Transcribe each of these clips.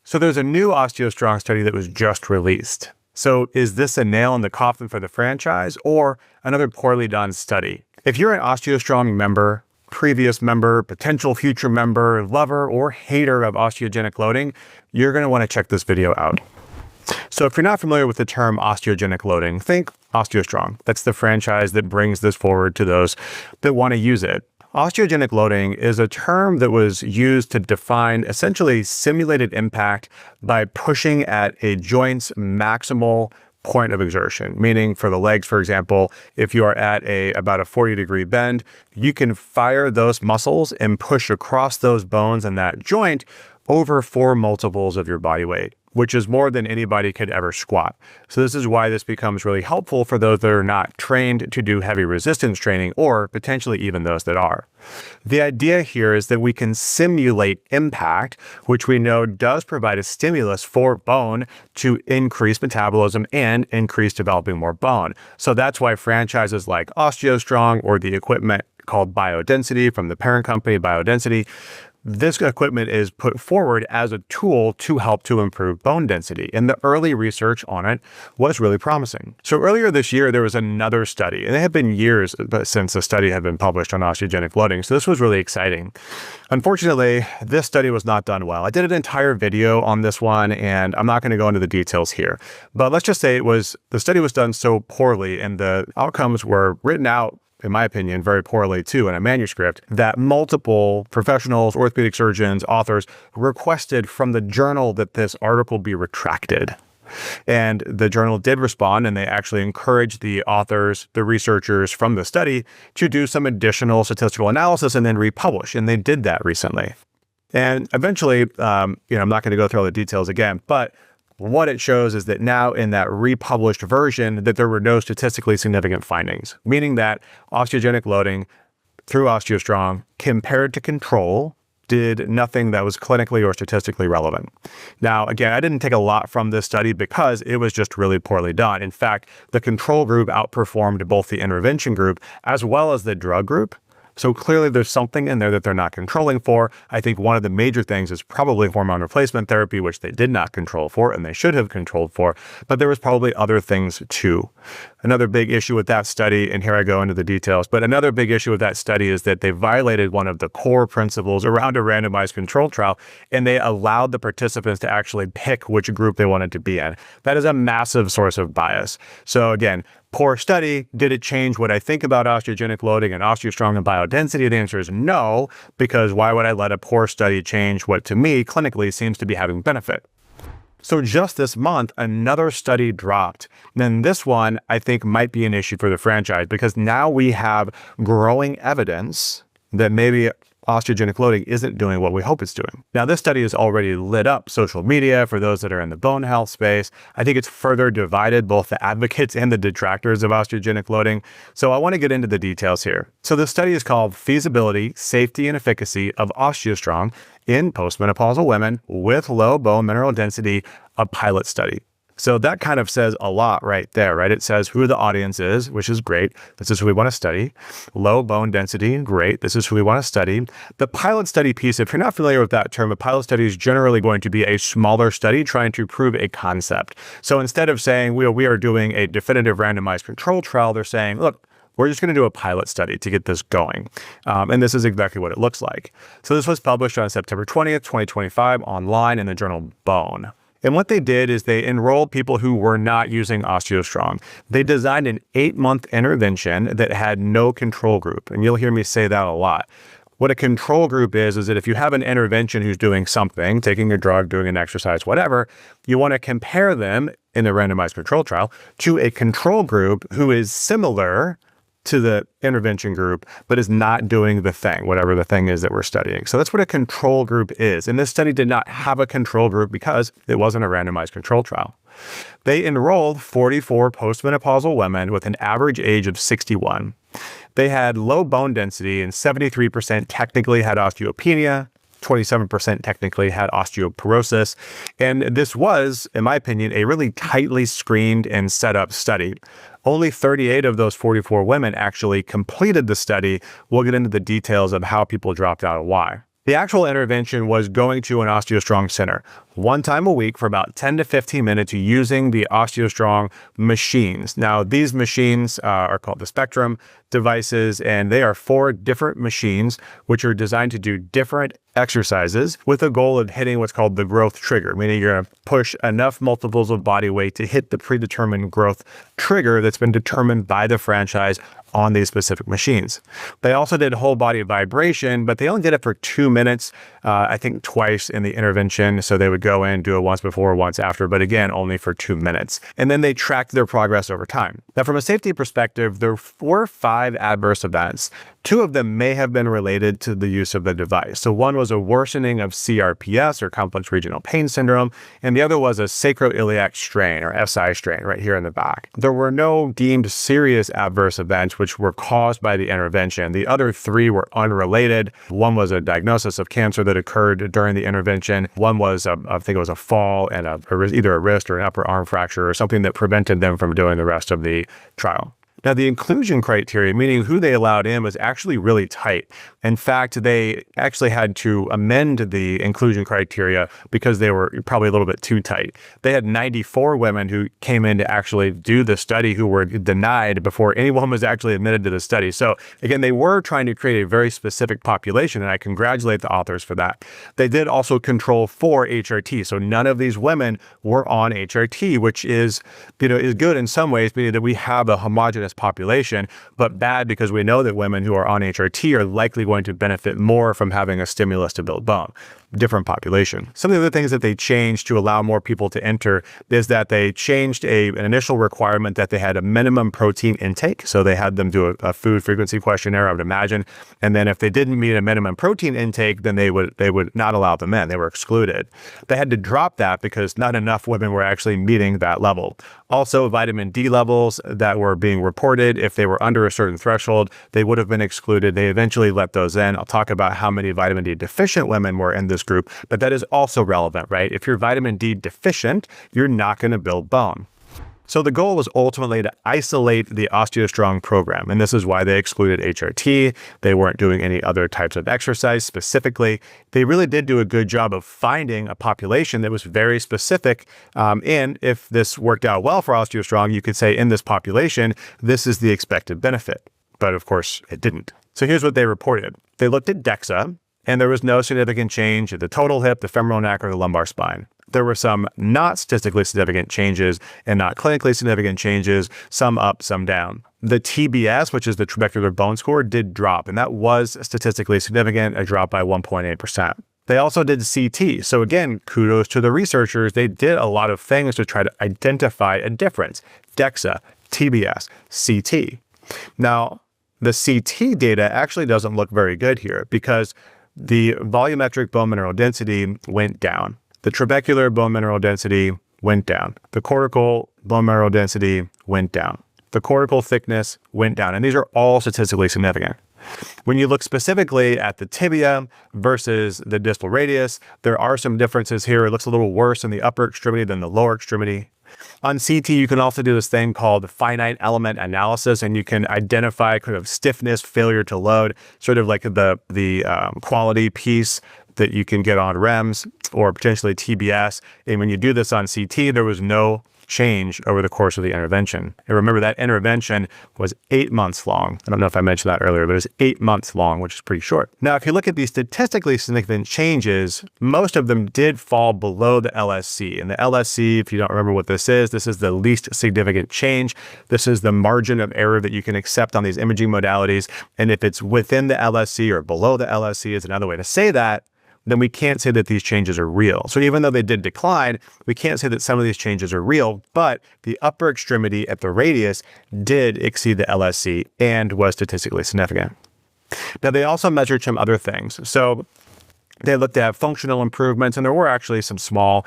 So there's a new OsteoStrong study that was just released. So is this a nail in the coffin for the franchise or another poorly done study? If you're an OsteoStrong member, previous member, potential future member, lover, or hater of osteogenic loading, you're going to want to check this video out. So if you're not familiar with the term osteogenic loading, think OsteoStrong. That's the franchise that brings this forward to those that want to use it. Osteogenic loading is a term that was used to define essentially simulated impact by pushing at a joint's maximal point of exertion, meaning for the legs, for example, if you are at about a 40-degree bend, you can fire those muscles and push across those bones in that joint over 4 multiples of your body weight, which is more than anybody could ever squat. So this is why this becomes really helpful for those that are not trained to do heavy resistance training, or potentially even those that are. The idea here is that we can simulate impact, which we know does provide a stimulus for bone to increase metabolism and increase developing more bone. So that's why franchises like OsteoStrong or the equipment called Biodensity from the parent company, Biodensity, this equipment is put forward as a tool to help to improve bone density, and the early research on it was really promising. So earlier this year, there was another study, and it had been years since a study had been published on osteogenic loading, so this was really exciting. Unfortunately, this study was not done well. I did an entire video on this one, and I'm not going to go into the details here, but let's just say the study was done so poorly, and the outcomes were written out, in my opinion, very poorly too in a manuscript, that multiple professionals, orthopedic surgeons, authors requested from the journal that this article be retracted. And the journal did respond, and they actually encouraged the authors, the researchers from the study to do some additional statistical analysis and then republish. And they did that recently. And eventually, I'm not going to go through all the details again, but what it shows is that now in that republished version that there were no statistically significant findings, meaning that osteogenic loading through OsteoStrong compared to control did nothing that was clinically or statistically relevant. Now, again, I didn't take a lot from this study because it was just really poorly done. In fact, the control group outperformed both the intervention group as well as the drug group. So clearly there's something in there that they're not controlling for. I think one of the major things is probably hormone replacement therapy, which they did not control for and they should have controlled for, but there was probably other things too. Another big issue with that study, and here I go into the details, but another big issue with that study is that they violated one of the core principles around a randomized control trial, and they allowed the participants to actually pick which group they wanted to be in. That is a massive source of bias. So again, poor study. Did it change what I think about osteogenic loading and OsteoStrong and biodensity? The answer is no, because why would I let a poor study change what to me clinically seems to be having benefit? So just this month, another study dropped. Then this one, I think, might be an issue for the franchise because now we have growing evidence that maybe osteogenic loading isn't doing what we hope it's doing. Now, this study has already lit up social media for those that are in the bone health space. I think it's further divided both the advocates and the detractors of osteogenic loading. So I want to get into the details here. So the study is called Feasibility, Safety, and Efficacy of OsteoStrong in Postmenopausal Women with Low Bone Mineral Density, a pilot study. So that kind of says a lot right there, right? It says who the audience is, which is great. This is who we want to study. Low bone density, great. This is who we want to study. The pilot study piece, if you're not familiar with that term, a pilot study is generally going to be a smaller study trying to prove a concept. So instead of saying we are doing a definitive randomized control trial, they're saying, look, we're just going to do a pilot study to get this going. And this is exactly what it looks like. So this was published on September 20th, 2025 online in the journal Bone. And what they did is they enrolled people who were not using OsteoStrong. They designed an 8-month intervention that had no control group. And you'll hear me say that a lot. What a control group is that if you have an intervention who's doing something, taking a drug, doing an exercise, whatever, you want to compare them in a randomized control trial to a control group who is similar to the intervention group, but is not doing the thing, whatever the thing is that we're studying. So that's what a control group is. And this study did not have a control group because it wasn't a randomized control trial. They enrolled 44 postmenopausal women with an average age of 61. They had low bone density and 73% technically had osteopenia, 27% technically had osteoporosis. And this was, in my opinion, a really tightly screened and set up study. Only 38 of those 44 women actually completed the study. We'll get into the details of how people dropped out and why. The actual intervention was going to an OsteoStrong center. one time a week for about 10 to 15 minutes using the OsteoStrong machines. Now, these machines are called the Spectrum devices, and they are 4 different machines which are designed to do different exercises with the goal of hitting what's called the growth trigger, meaning you're going to push enough multiples of body weight to hit the predetermined growth trigger that's been determined by the franchise on these specific machines. They also did whole body vibration, but they only did it for 2 minutes, I think twice in the intervention. So they would go in, do it once before, once after, but again, only for 2 minutes. And then they tracked their progress over time. Now, from a safety perspective, there were 5 adverse events. 2 of them may have been related to the use of the device. So one was a worsening of CRPS, or complex regional pain syndrome, and the other was a sacroiliac strain, or SI strain, right here in the back. There were no deemed serious adverse events which were caused by the intervention. The other 3 were unrelated. One was a diagnosis of cancer that occurred during the intervention. One was, I think it was a fall and either a wrist or an upper arm fracture or something that prevented them from doing the rest of the trial. Now, the inclusion criteria, meaning who they allowed in, was actually really tight. In fact, they actually had to amend the inclusion criteria because they were probably a little bit too tight. They had 94 women who came in to actually do the study who were denied before anyone was actually admitted to the study. So again, they were trying to create a very specific population, and I congratulate the authors for that. They did also control for HRT. So none of these women were on HRT, which is good in some ways, meaning that we have a homogeneous population, but bad because we know that women who are on HRT are likely going to benefit more from having a stimulus to build bone. Different population. Some of the other things that they changed to allow more people to enter is that they changed an initial requirement that they had a minimum protein intake. So they had them do a food frequency questionnaire, I would imagine. And then if they didn't meet a minimum protein intake, then they would not allow them in. They were excluded. They had to drop that because not enough women were actually meeting that level. Also, vitamin D levels that were being reported, if they were under a certain threshold, they would have been excluded. They eventually let those in. I'll talk about how many vitamin D deficient women were in this group, but that is also relevant, right? If you're vitamin D deficient, you're not going to build bone. So the goal was ultimately to isolate the OsteoStrong program, and this is why they excluded HRT. They weren't doing any other types of exercise specifically. They really did do a good job of finding a population that was very specific, and if this worked out well for OsteoStrong, you could say in this population, this is the expected benefit. But of course, it didn't. So here's what they reported. They looked at DEXA, and there was no significant change at the total hip, the femoral neck, or the lumbar spine. There were some not statistically significant changes and not clinically significant changes, some up, some down. The TBS, which is the trabecular bone score, did drop, and that was statistically significant, a drop by 1.8%. They also did CT. So again, kudos to the researchers. They did a lot of things to try to identify a difference. DEXA, TBS, CT. Now, the CT data actually doesn't look very good here because the volumetric bone mineral density went down. The trabecular bone mineral density went down. The cortical bone mineral density went down. The cortical thickness went down. And these are all statistically significant. When you look specifically at the tibia versus the distal radius, there are some differences here. It looks a little worse in the upper extremity than the lower extremity. On CT, you can also do this thing called finite element analysis, and you can identify kind of stiffness, failure to load, sort of like the quality piece that you can get on REMS or potentially TBS. And when you do this on CT, there was no change over the course of the intervention. And remember, that intervention was 8 months long. I don't know if I mentioned that earlier, but it was 8 months long, which is pretty short. Now, if you look at the statistically significant changes, most of them did fall below the LSC. And the LSC, if you don't remember what this is the least significant change. This is the margin of error that you can accept on these imaging modalities. And if it's within the LSC or below the LSC is another way to say that, then we can't say that these changes are real. So even though they did decline, we can't say that some of these changes are real, but the upper extremity at the radius did exceed the LSC and was statistically significant. Now, they also measured some other things. So they looked at functional improvements, and there were actually some small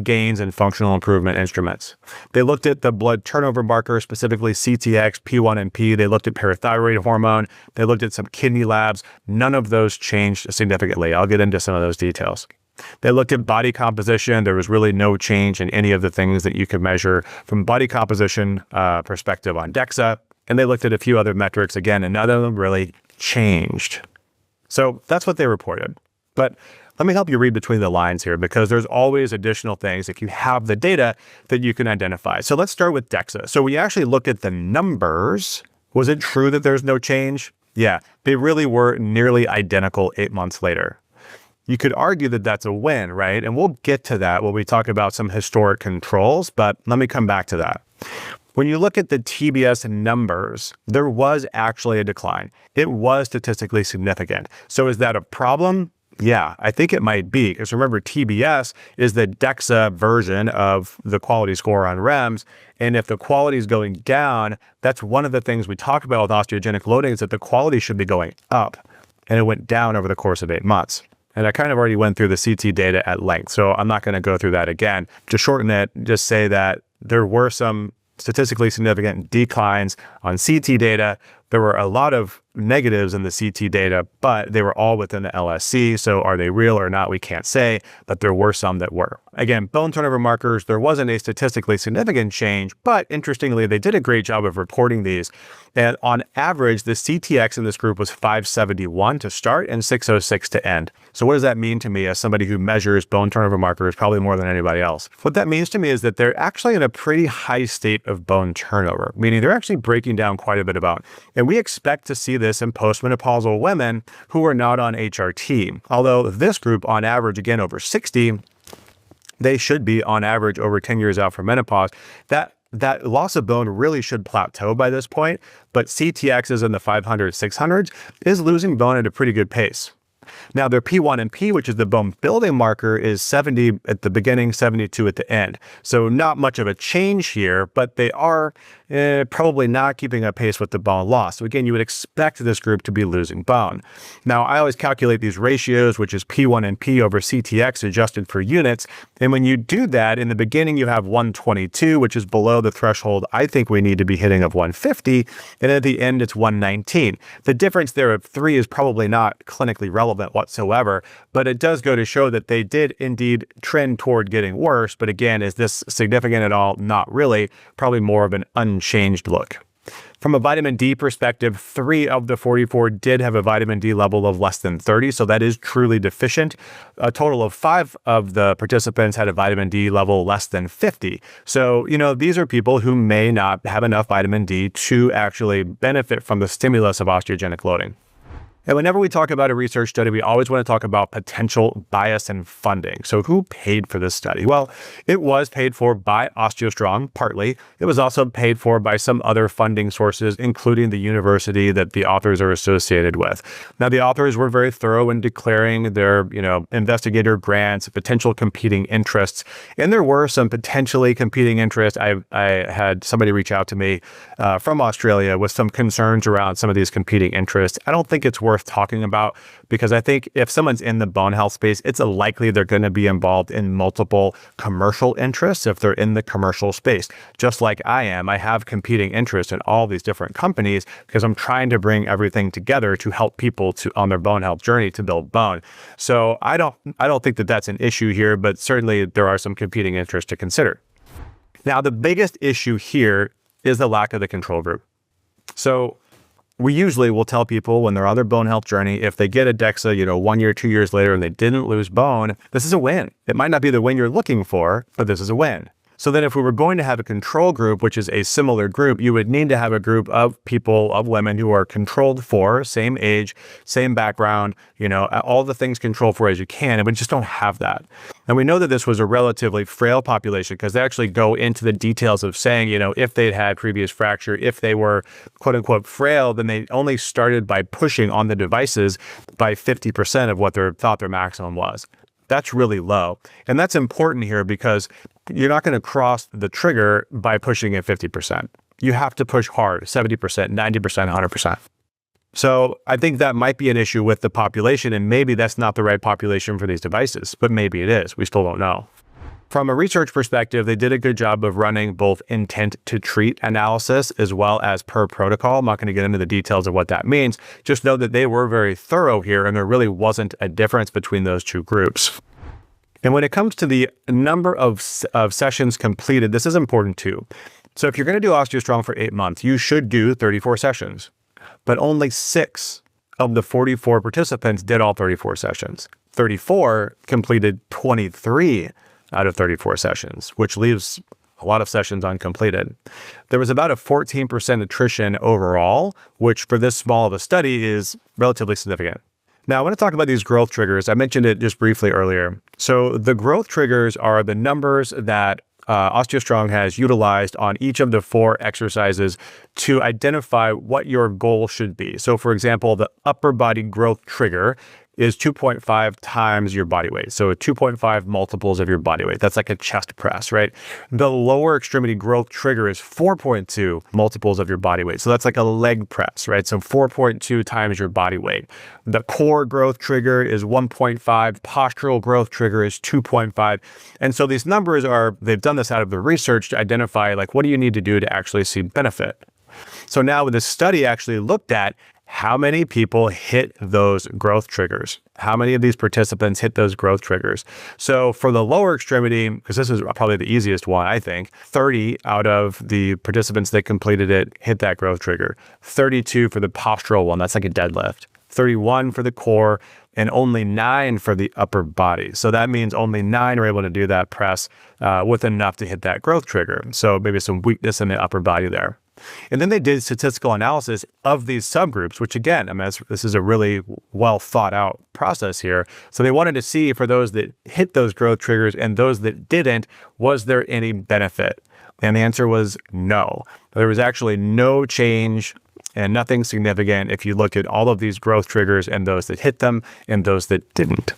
gains in functional improvement instruments. They looked at the blood turnover marker, specifically CTX, P1NP. They looked at parathyroid hormone. They looked at some kidney labs. None of those changed significantly. I'll get into some of those details. They looked at body composition. There was really no change in any of the things that you could measure from body composition perspective on DEXA. And they looked at a few other metrics again, and none of them really changed. So that's what they reported. But Let me help you read between the lines here, because there's always additional things if you have the data that you can identify. So let's start with DEXA. So we actually looked at the numbers. Was it true that there's no change? Yeah, they really were nearly identical 8 months later. You could argue that that's a win, right? And we'll get to that when we talk about some historic controls, but let me come back to that. When you look at the TBS numbers, there was actually a decline. It was statistically significant. So is that a problem? Yeah, I think it might be, because remember, TBS is the DEXA version of the quality score on REMS. And if the quality is going down, that's one of the things we talk about with osteogenic loading, is that the quality should be going up. And it went down over the course of 8 months. And I kind of already went through the CT data at length, so I'm not going to go through that again. To shorten it, just say that there were some statistically significant declines on CT data. There were a lot of negatives in the CT data, but they were all within the LSC. So are they real or not? We can't say, but there were some that were. Again, bone turnover markers, there wasn't a statistically significant change, but interestingly, they did a great job of reporting these. And on average, the CTX in this group was 571 to start and 606 to end. So what does that mean to me as somebody who measures bone turnover markers probably more than anybody else? What that means to me is that they're actually in a pretty high state of bone turnover, meaning they're actually breaking down quite a bit of bone. And we expect to see this in postmenopausal women who are not on HRT. Although this group, on average, again, over 60, they should be on average over 10 years out from menopause. That loss of bone really should plateau by this point, but CTXs in the 500s, 600s is losing bone at a pretty good pace. Now, their P1NP, which is the bone building marker, is 70 at the beginning, 72 at the end. So not much of a change here, but they are probably not keeping up pace with the bone loss. So again, you would expect this group to be losing bone. Now, I always calculate these ratios, which is P1NP over CTX adjusted for units. And when you do that, in the beginning, you have 122, which is below the threshold I think we need to be hitting of 150. And at the end, it's 119. The difference there of 3 is probably not clinically relevant whatsoever, but it does go to show that they did indeed trend toward getting worse. But again, is this significant at all? Not really. Probably more of an unchanged look. From a vitamin D perspective, 3 of the 44 did have a vitamin D level of less than 30, so that is truly deficient. A total of 5 of the participants had a vitamin D level less than 50. So, these are people who may not have enough vitamin D to actually benefit from the stimulus of osteogenic loading. And whenever we talk about a research study, we always want to talk about potential bias and funding. So who paid for this study? Well, it was paid for by OsteoStrong, partly. It was also paid for by some other funding sources, including the university that the authors are associated with. Now, the authors were very thorough in declaring their, investigator grants, potential competing interests. And there were some potentially competing interests. I had somebody reach out to me from Australia with some concerns around some of these competing interests. I don't think it's worth talking about, because I think if someone's in the bone health space, it's likely they're going to be involved in multiple commercial interests if they're in the commercial space. Just like I am, I have competing interests in all these different companies because I'm trying to bring everything together to help people on their bone health journey to build bone. So I don't think that that's an issue here, but certainly there are some competing interests to consider. Now, the biggest issue here is the lack of the control group. So we usually will tell people when they're on their bone health journey, if they get a DEXA, 1 year, 2 years later, and they didn't lose bone, this is a win. It might not be the win you're looking for, but this is a win. So then if we were going to have a control group, which is a similar group, you would need to have a group of people, of women who are controlled for, same age, same background, all the things controlled for as you can, and we just don't have that. And we know that this was a relatively frail population because they actually go into the details of saying, if they'd had previous fracture, if they were quote unquote frail, then they only started by pushing on the devices by 50% of what they thought their maximum was. That's really low. And that's important here because you're not going to cross the trigger by pushing at 50%. You have to push hard, 70%, 90%, 100%. So I think that might be an issue with the population, and maybe that's not the right population for these devices, but maybe it is. We still don't know. From a research perspective, they did a good job of running both intent to treat analysis as well as per protocol. I'm not going to get into the details of what that means. Just know that they were very thorough here, and there really wasn't a difference between those two groups. And when it comes to the number of sessions completed, this is important too. So if you're going to do OsteoStrong for 8 months, you should do 34 sessions, but only 6 of the 44 participants did all 34 sessions. 34 completed 23 out of 34 sessions, which leaves a lot of sessions uncompleted. There was about a 14% attrition overall, which for this small of a study is relatively significant. Now, I want to talk about these growth triggers. I mentioned it just briefly earlier. So the growth triggers are the numbers that OsteoStrong has utilized on each of the 4 exercises to identify what your goal should be. So for example, the upper body growth trigger is 2.5 times your body weight. So 2.5 multiples of your body weight. That's like a chest press, right? The lower extremity growth trigger is 4.2 multiples of your body weight. So that's like a leg press, right? So 4.2 times your body weight. The core growth trigger is 1.5. Postural growth trigger is 2.5. And so these numbers they've done this out of the research to identify like, what do you need to do to actually see benefit? So now this study actually looked at how many people hit those growth triggers? How many of these participants hit those growth triggers? So for the lower extremity, because this is probably the easiest one, I think, 30 out of the participants that completed it hit that growth trigger. 32 for the postural one, that's like a deadlift. 31 for the core, and only 9 for the upper body. So that means only 9 are able to do that press with enough to hit that growth trigger. So maybe some weakness in the upper body there. And then they did statistical analysis of these subgroups, which again, I mean, this is a really well thought out process here. So they wanted to see for those that hit those growth triggers and those that didn't, was there any benefit? And the answer was no. There was actually no change and nothing significant if you looked at all of these growth triggers and those that hit them and those that didn't.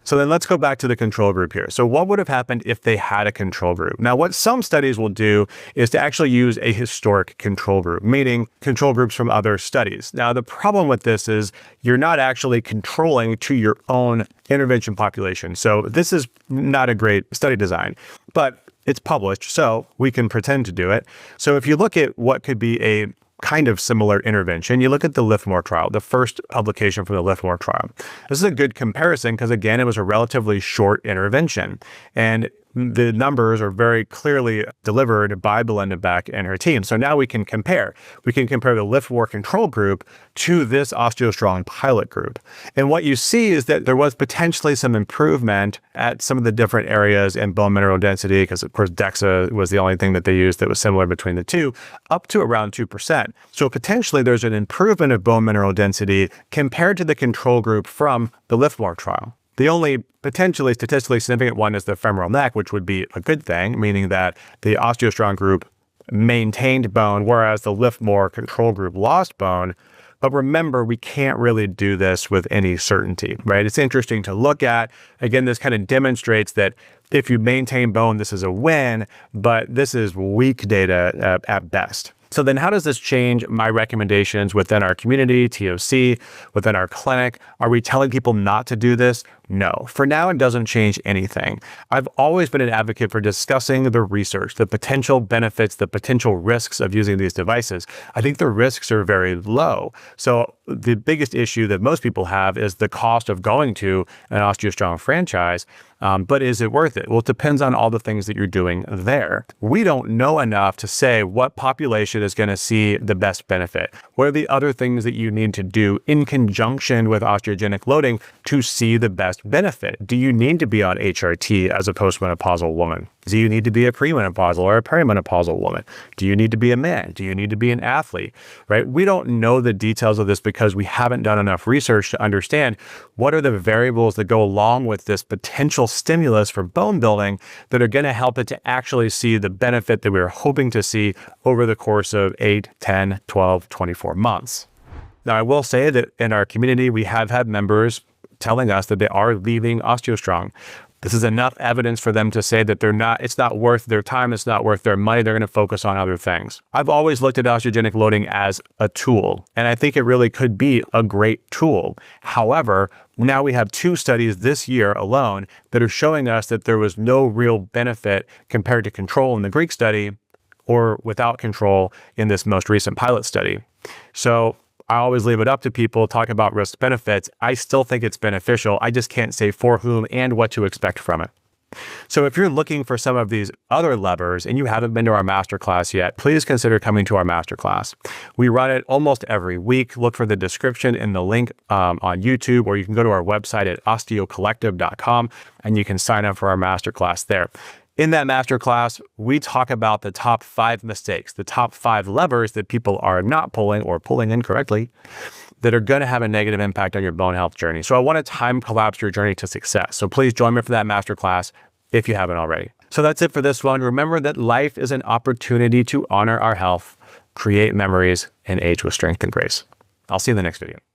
So then let's go back to the control group here. So what would have happened if they had a control group? Now, what some studies will do is to actually use a historic control group, meaning control groups from other studies. Now, the problem with this is you're not actually controlling to your own intervention population. So this is not a great study design, but it's published, so we can pretend to do it. So if you look at what could be a kind of similar intervention, you look at the Liftmore trial, the first publication from the Liftmore trial. This is a good comparison because, again, it was a relatively short intervention. And the numbers are very clearly delivered by Belinda Beck and her team. So now we can compare. We can compare the Liftmore control group to this OsteoStrong pilot group. And what you see is that there was potentially some improvement at some of the different areas in bone mineral density, because of course DEXA was the only thing that they used that was similar between the two, up to around 2%. So potentially there's an improvement of bone mineral density compared to the control group from the Liftmore trial. The only potentially statistically significant one is the femoral neck, which would be a good thing, meaning that the OsteoStrong group maintained bone, whereas the Liftmore control group lost bone. But remember, we can't really do this with any certainty, right? It's interesting to look at. Again, this kind of demonstrates that if you maintain bone, this is a win, but this is weak data at best. So then how does this change my recommendations within our community, TOC, within our clinic? Are we telling people not to do this? No. For now, it doesn't change anything. I've always been an advocate for discussing the research, the potential benefits, the potential risks of using these devices. I think the risks are very low. So the biggest issue that most people have is the cost of going to an OsteoStrong franchise. But is it worth it? Well, it depends on all the things that you're doing there. We don't know enough to say what population is going to see the best benefit. What are the other things that you need to do in conjunction with osteogenic loading to see the best benefit? Do you need to be on HRT as a postmenopausal woman? Do you need to be a premenopausal or a perimenopausal woman? Do you need to be a man? Do you need to be an athlete, right? We don't know the details of this because we haven't done enough research to understand what are the variables that go along with this potential stimulus for bone building that are going to help it to actually see the benefit that we're hoping to see over the course of 8, 10, 12, 24 months. Now, I will say that in our community, we have had members telling us that they are leaving OsteoStrong. This is enough evidence for them to say that it's not worth their time, it's not worth their money, they're going to focus on other things. I've always looked at osteogenic loading as a tool, and I think it really could be a great tool. However, now we have 2 studies this year alone that are showing us that there was no real benefit compared to control in the Greek study or without control in this most recent pilot study. So I always leave it up to people, talk about risk benefits. I still think it's beneficial. I just can't say for whom and what to expect from it. So if you're looking for some of these other levers and you haven't been to our masterclass yet, please consider coming to our masterclass. We run it almost every week. Look for the description in the link on YouTube, or you can go to our website at osteocollective.com and you can sign up for our masterclass there. In that masterclass, we talk about the top 5 mistakes, the top 5 levers that people are not pulling or pulling incorrectly that are going to have a negative impact on your bone health journey. So I want to time collapse your journey to success. So please join me for that masterclass if you haven't already. So that's it for this one. Remember that life is an opportunity to honor our health, create memories, and age with strength and grace. I'll see you in the next video.